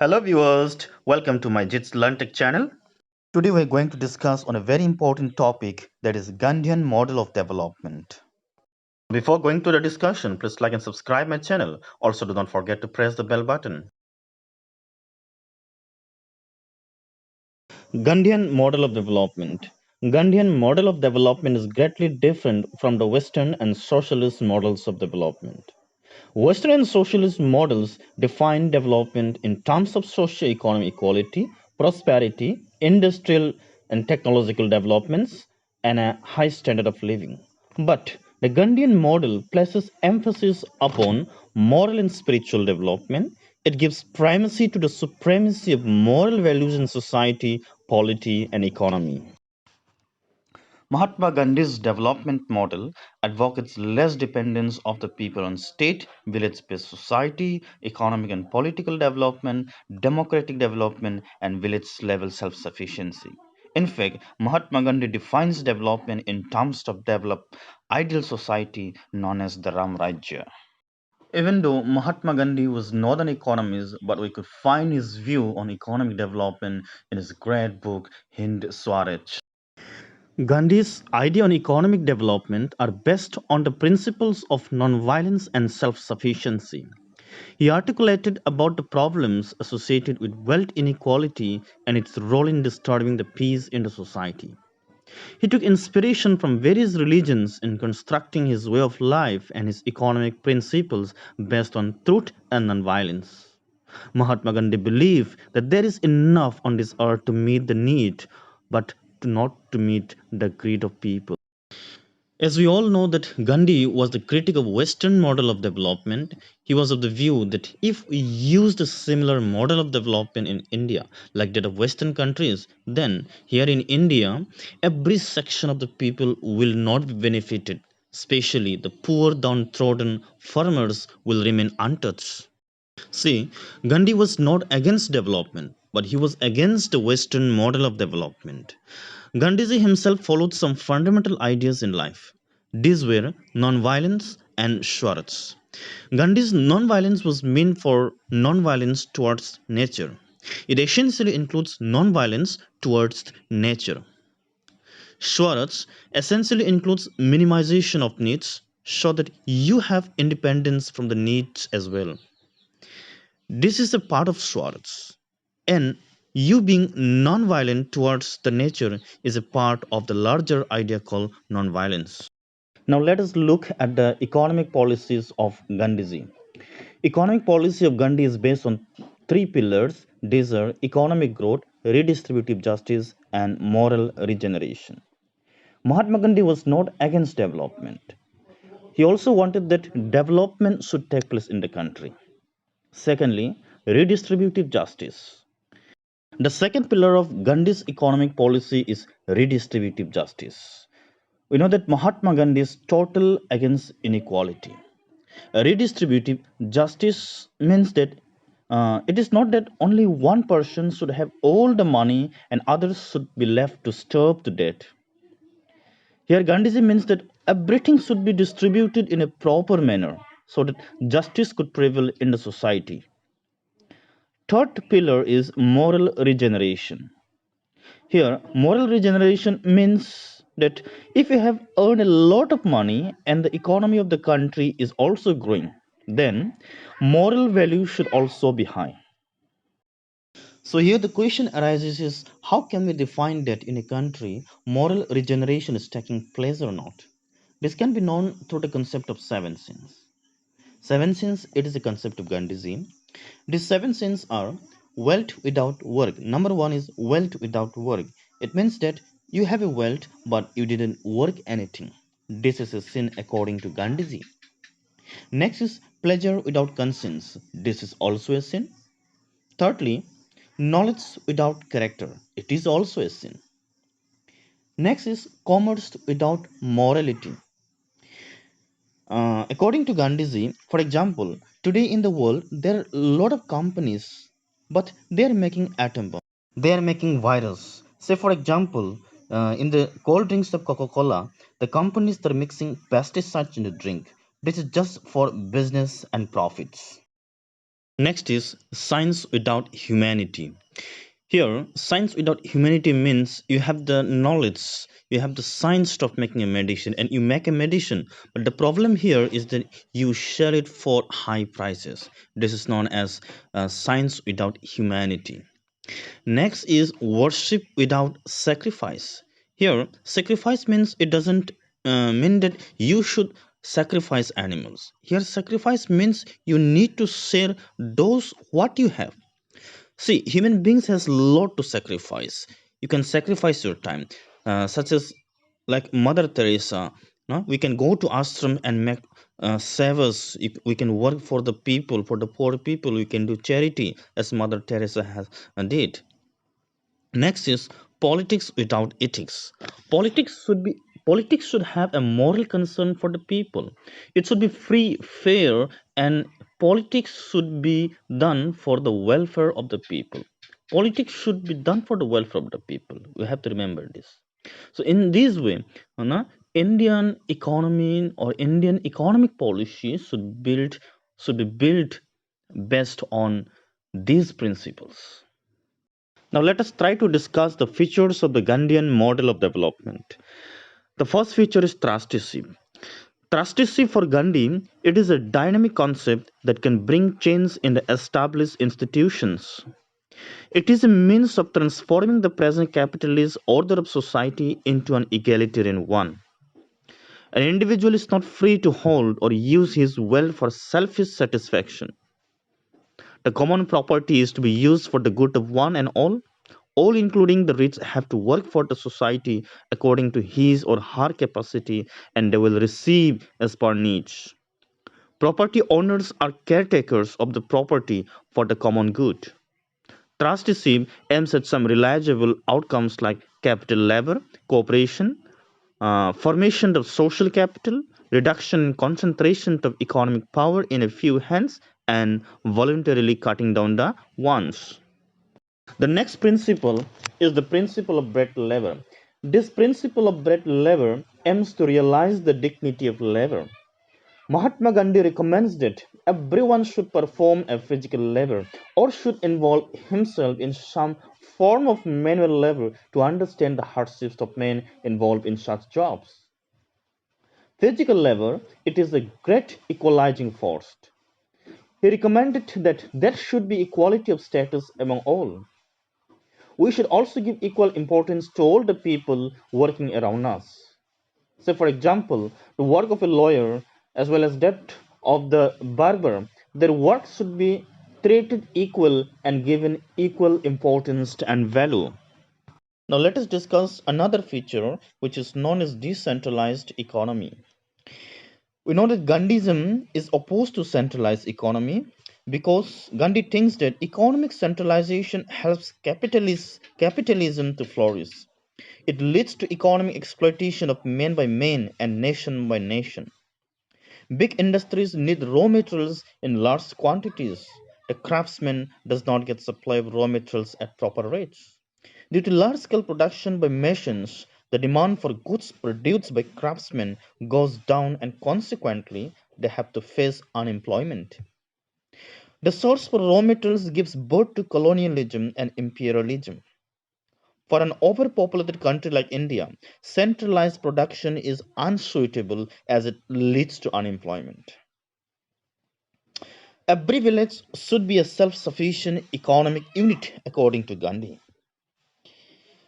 Hello viewers, welcome to my Jits Learn Tech channel. Today we're going to discuss on a very important topic, that is Gandhian model of development. Before going to the discussion, please like and subscribe my channel. Also do not forget to press the bell button. Gandhian model of development. Gandhian model of development is greatly different from the Western and socialist models of development. Western and socialist models define development in terms of socio-economic equality, prosperity, industrial and technological developments, and a high standard of living. But the Gandhian model places emphasis upon moral and spiritual development. It gives primacy to the supremacy of moral values in society, polity, and economy. Mahatma Gandhi's development model advocates less dependence of the people on state, village-based society, economic and political development, democratic development, and village-level self-sufficiency. In fact, Mahatma Gandhi defines development in terms of develop ideal society known as the Ram Rajya. Even though Mahatma Gandhi was not an economist, but we could find his view on economic development in his great book Hind Swaraj. Gandhi's idea on economic development are based on the principles of nonviolence and self-sufficiency. He articulated about the problems associated with wealth inequality and its role in disturbing the peace in the society. He took inspiration from various religions in constructing his way of life and his economic principles based on truth and nonviolence. Mahatma Gandhi believed that there is enough on this earth to meet the need, but not to meet the greed of people. As we all know that Gandhi was the critic of Western model of development, he was of the view that if we used a similar model of development in India, like that of Western countries, then here in India, every section of the people will not be benefited, especially the poor downtrodden farmers will remain untouched. See, Gandhi was not against development, but he was against the Western model of development. Gandhiji himself followed some fundamental ideas in life. These were nonviolence and Swaraj. Gandhi's nonviolence was meant for nonviolence towards nature. It essentially includes nonviolence towards nature. Swaraj essentially includes minimization of needs so that you have independence from the needs as well. This is a part of Swaraj. And you being non-violent towards the nature is a part of the larger idea called non-violence. Now let us look at the economic policies of Gandhiji. Economic policy of Gandhi is based on three pillars. These are economic growth, redistributive justice, and moral regeneration. Mahatma Gandhi was not against development. He also wanted that development should take place in the country. Secondly, redistributive justice. The second pillar of Gandhi's economic policy is redistributive justice. We know that Mahatma Gandhi is total against inequality. Redistributive justice means that it is not that only one person should have all the money and others should be left to starve to death. Here, Gandhiji means that everything should be distributed in a proper manner so that justice could prevail in the society. Third pillar is moral regeneration. Here, moral regeneration means that if you have earned a lot of money and the economy of the country is also growing, then moral value should also be high. So here the question arises is how can we define that in a country moral regeneration is taking place or not? This can be known through the concept of seven sins. Seven sins, it is a concept of Gandhiji. These seven sins are wealth without work. Number one is wealth without work. It means that you have a wealth but you didn't work anything. This is a sin according to Gandhiji. Next is pleasure without conscience. This is also a sin. Thirdly, knowledge without character. It is also a sin. Next is commerce without morality. According to Gandhiji, for example, today in the world there are a lot of companies, but they are making atom bomb. They are making virus. Say, for example, in the cold drinks of Coca-Cola, the companies that are mixing pesticides in the drink. This is just for business and profits. Next is science without humanity. Here, science without humanity means you have the knowledge, you have the science of making a medicine, and you make a medicine. But the problem here is that you sell it for high prices. This is known as science without humanity. Next is worship without sacrifice. Here, sacrifice means it doesn't mean that you should sacrifice animals. Here, sacrifice means you need to share those what you have. See, human beings has lot to sacrifice. You can sacrifice your time, such as like Mother Teresa. No, we can go to ashram and make service. We can work for the people, for the poor people. We can do charity, as Mother Teresa has did. Next is politics without ethics. Politics should have a moral concern for the people. It should be free, fair, and politics should be done for the welfare of the people. Politics should be done for the welfare of the people. We have to remember this. So in this way, Indian economy or Indian economic policy should be built based on these principles. Now, let us try to discuss the features of the Gandhian model of development. The first feature is trusteeship. Trusteeship for Gandhi, it is a dynamic concept that can bring change in the established institutions. It is a means of transforming the present capitalist order of society into an egalitarian one. An individual is not free to hold or use his wealth for selfish satisfaction. The common property is to be used for the good of one and all including the rich have to work for the society according to his or her capacity and they will receive as per needs. Property owners are caretakers of the property for the common good. Trusteeship aims at some realizable outcomes like capital labor, cooperation, formation of social capital, reduction in concentration of economic power in a few hands, and voluntarily cutting down the ones. The next principle is the principle of bread labor. This principle of bread labor aims to realize the dignity of labor. Mahatma Gandhi recommends that everyone should perform a physical labor or should involve himself in some form of manual labor to understand the hardships of men involved in such jobs. Physical labor, it is a great equalizing force. He recommended that there should be equality of status among all. We should also give equal importance to all the people working around us. Say, for example, the work of a lawyer as well as that of the barber, their work should be treated equal and given equal importance and value. Now, let us discuss another feature which is known as decentralized economy. We know that Gandhism is opposed to centralized economy because Gandhi thinks that economic centralization helps capitalism to flourish. It leads to economic exploitation of man by man and nation by nation. Big industries need raw materials in large quantities. The craftsman does not get supply of raw materials at proper rates. Due to large scale production by machines, the demand for goods produced by craftsmen goes down and consequently they have to face unemployment. The source for raw materials gives birth to colonialism and imperialism. For an overpopulated country like India, centralized production is unsuitable as it leads to unemployment. Every village should be a self sufficient economic unit, according to Gandhi.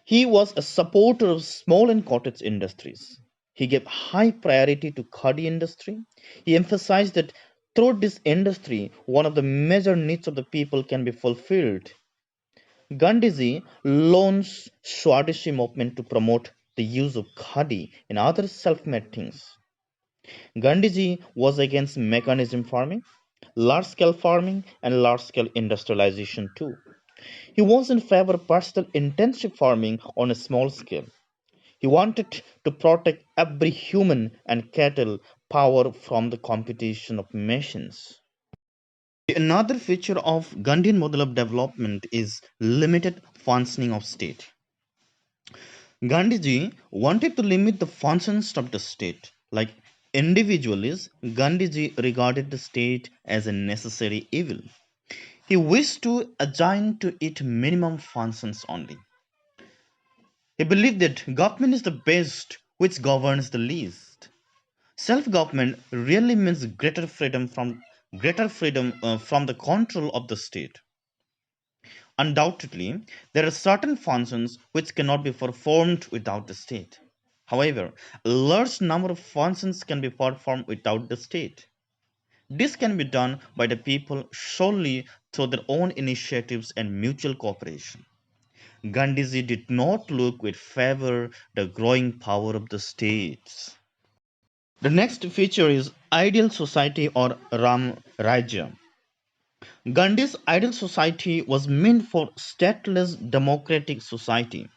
He was a supporter of small and cottage industries. He gave high priority to khadi industry. He emphasized that through this industry, one of the major needs of the people can be fulfilled. Gandhiji launched Swadeshi movement to promote the use of khadi and other self-made things. Gandhiji was against mechanism farming, large-scale farming, and large-scale industrialization too. He was in favor of personal intensive farming on a small scale. He wanted to protect every human and cattle power from the competition of machines. Another feature of Gandhian model of development is limited functioning of state. Gandhiji wanted to limit the functions of the state. Like individualists, Gandhiji regarded the state as a necessary evil. He wished to assign to it minimum functions only. He believed that government is the best which governs the least. Self-government really means greater freedom from the control of the state. Undoubtedly, there are certain functions which cannot be performed without the state. However, a large number of functions can be performed without the state. This can be done by the people solely through their own initiatives and mutual cooperation. Gandhiji did not look with favor the growing power of the states. The next feature is ideal society or Ram Rajya. Gandhi's ideal society was meant for stateless democratic society.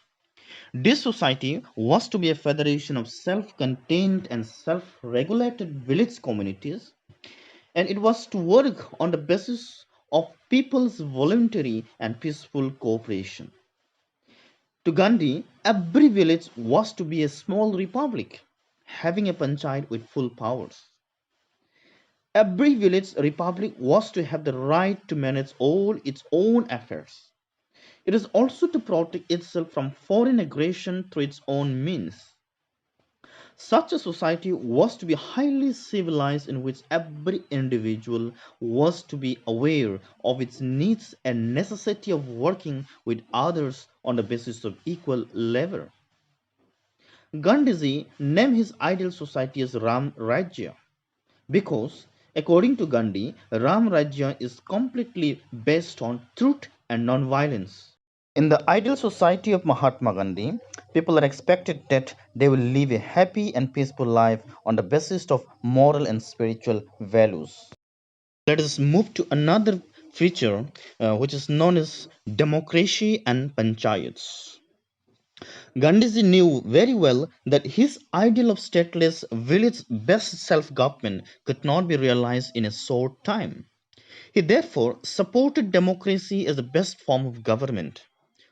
This society was to be a federation of self-contained and self-regulated village communities, and it was to work on the basis of people's voluntary and peaceful cooperation. To Gandhi, every village was to be a small republic, having a panchayat with full powers. Every village republic was to have the right to manage all its own affairs. It is also to protect itself from foreign aggression through its own means. Such a society was to be highly civilized, in which every individual was to be aware of its needs and necessity of working with others on the basis of equal level. Gandhiji named his ideal society as Ram Rajya because, according to Gandhi, Ram Rajya is completely based on truth and non-violence. In the ideal society of Mahatma Gandhi, people are expected that they will live a happy and peaceful life on the basis of moral and spiritual values. Let us move to another feature which is known as democracy and panchayats. Gandhiji knew very well that his ideal of stateless village-based self-government could not be realized in a short time. He therefore supported democracy as the best form of government.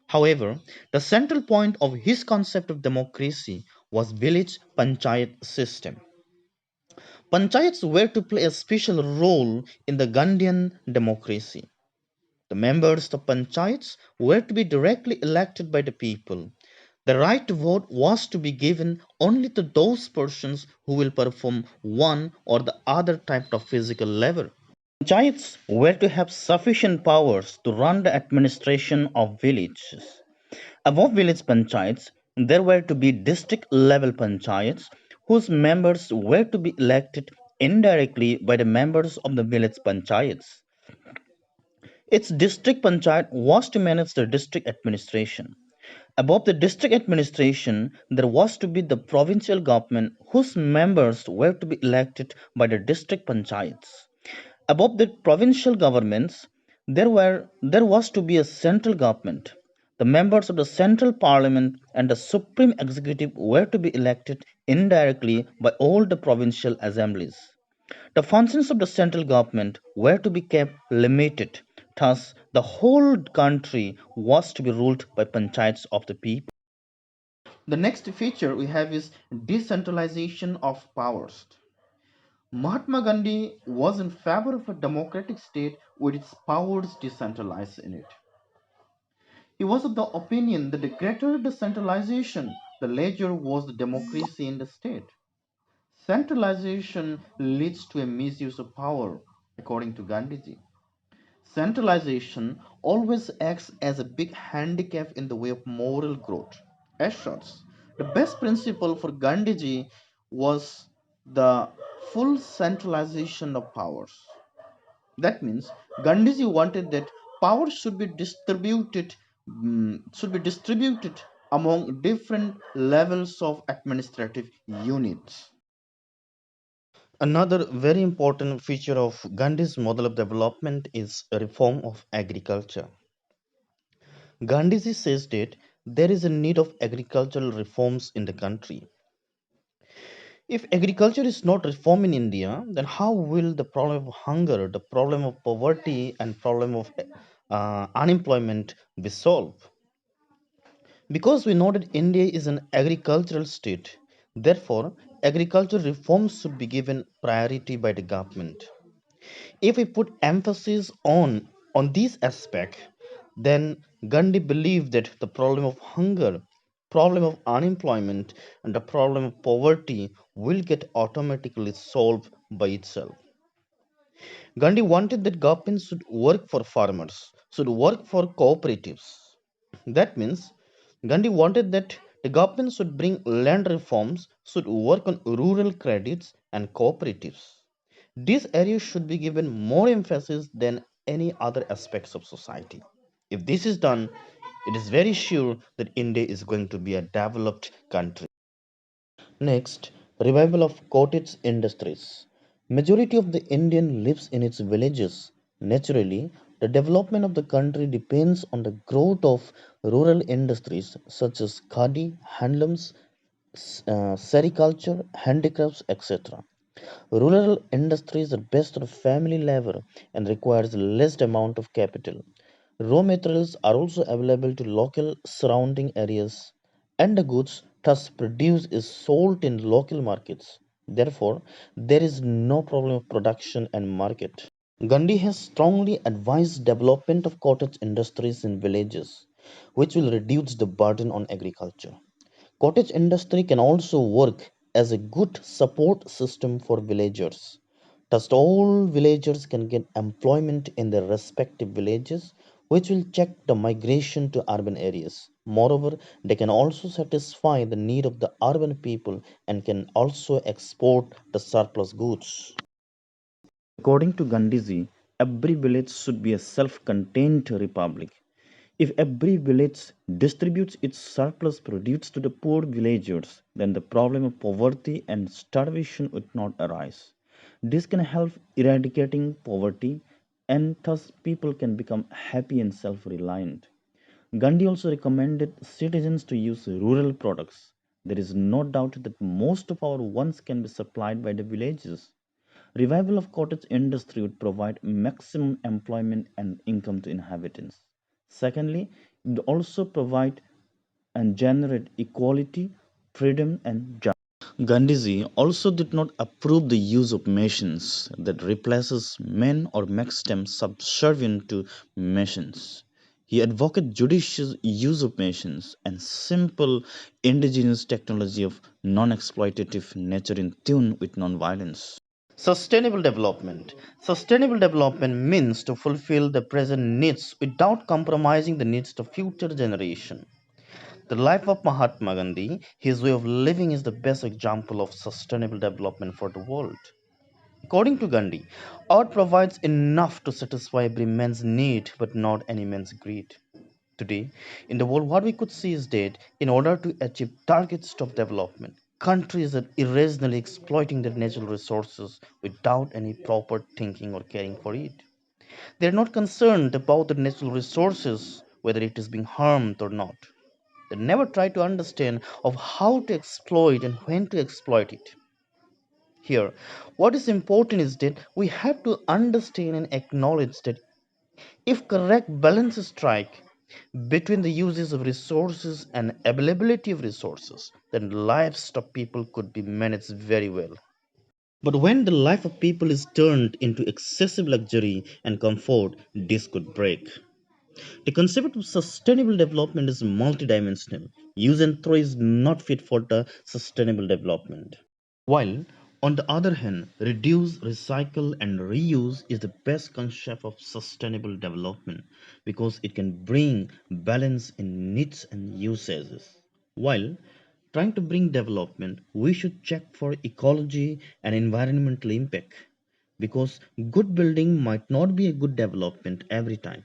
However, the central point of his concept of democracy was village panchayat system. Panchayats were to play a special role in the Gandhian democracy. The members of panchayats were to be directly elected by the people. The right to vote was to be given only to those persons who will perform one or the other type of physical labor. Panchayats were to have sufficient powers to run the administration of villages. Above village panchayats, there were to be district level panchayats whose members were to be elected indirectly by the members of the village panchayats. Its district panchayat was to manage the district administration. Above the district administration, there was to be the provincial government whose members were to be elected by the district panchayats. Above the provincial governments, there was to be a central government. The members of the central parliament and the supreme executive were to be elected indirectly by all the provincial assemblies. The functions of the central government were to be kept limited. Thus, the whole country was to be ruled by panchayats of the people. The next feature we have is decentralization of powers. Mahatma Gandhi was in favor of a democratic state with its powers decentralized in it. He was of the opinion that the greater decentralization, the larger was the democracy in the state. Centralization leads to a misuse of power, according to Gandhiji. Centralization always acts as a big handicap in the way of moral growth. As such, the best principle for Gandhiji was the full centralization of powers. That means Gandhiji wanted that power should be distributed among different levels of administrative units. Another very important feature of Gandhi's model of development is a reform of agriculture. Gandhiji says that there is a need of agricultural reforms in the country. If agriculture is not reformed in India, then how will the problem of hunger, the problem of poverty, and problem of unemployment be solved? Because we know that India is an agricultural state, therefore, agricultural reforms should be given priority by the government. If we put emphasis on On this aspect, then Gandhi believed that the problem of hunger, problem of unemployment, and the problem of poverty will get automatically solved by itself. Gandhi wanted that government should work for farmers, should work for cooperatives. That means Gandhi wanted that the government should bring land reforms, should work on rural credits and cooperatives. These areas should be given more emphasis than any other aspects of society. If this is done, it is very sure that India is going to be a developed country. Next, revival of cottage industries. Majority of the Indian lives in its villages. Naturally, the development of the country depends on the growth of rural industries such as khadi, handlooms, sericulture, handicrafts, etc. Rural industries are best on family level and requires less amount of capital. Raw materials are also available to local surrounding areas, and the goods thus produced is sold in local markets. Therefore, there is no problem of production and market. Gandhi has strongly advised development of cottage industries in villages, which will reduce the burden on agriculture. Cottage industry can also work as a good support system for villagers. Thus, all villagers can get employment in their respective villages, which will check the migration to urban areas. Moreover, they can also satisfy the need of the urban people and can also export the surplus goods. According to Gandhiji, every village should be a self contained republic. If every village distributes its surplus produce to the poor villagers, then the problem of poverty and starvation would not arise. This can help eradicating poverty and thus people can become happy and self reliant. Gandhi also recommended citizens to use rural products. There is no doubt that most of our wants can be supplied by the villages. Revival of cottage industry would provide maximum employment and income to inhabitants. Secondly, it would also provide and generate equality, freedom, and justice. Gandhiji also did not approve the use of machines that replaces men or makes them subservient to machines. He advocated judicious use of machines and simple indigenous technology of non-exploitative nature in tune with non-violence. Sustainable development. Sustainable development means to fulfill the present needs without compromising the needs of future generation. The life of Mahatma Gandhi, his way of living is the best example of sustainable development for the world. According to Gandhi, art provides enough to satisfy every man's need but not any man's greed. Today, in the world, what we could see is that in order to achieve targets of development, countries are irrationally exploiting their natural resources without any proper thinking or caring for it. They are not concerned about the natural resources, whether it is being harmed or not. They never try to understand of how to exploit and when to exploit it. Here, what is important is that we have to understand and acknowledge that if correct balance is strike between the uses of resources and availability of resources, then lives of people could be managed very well. But when the life of people is turned into excessive luxury and comfort, this could break. The concept of sustainable development is multidimensional. Use and throw is not fit for the sustainable development. While, on the other hand, reduce, recycle, and reuse is the best concept of sustainable development because it can bring balance in needs and usages. While trying to bring development, we should check for ecology and environmental impact because good building might not be a good development every time.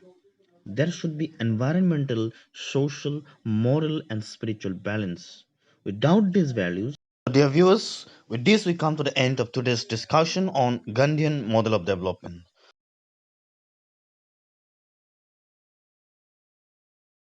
There should be environmental, social, moral, and spiritual balance. Without these values, dear viewers, with this we come to the end of today's discussion on Gandhian model of development.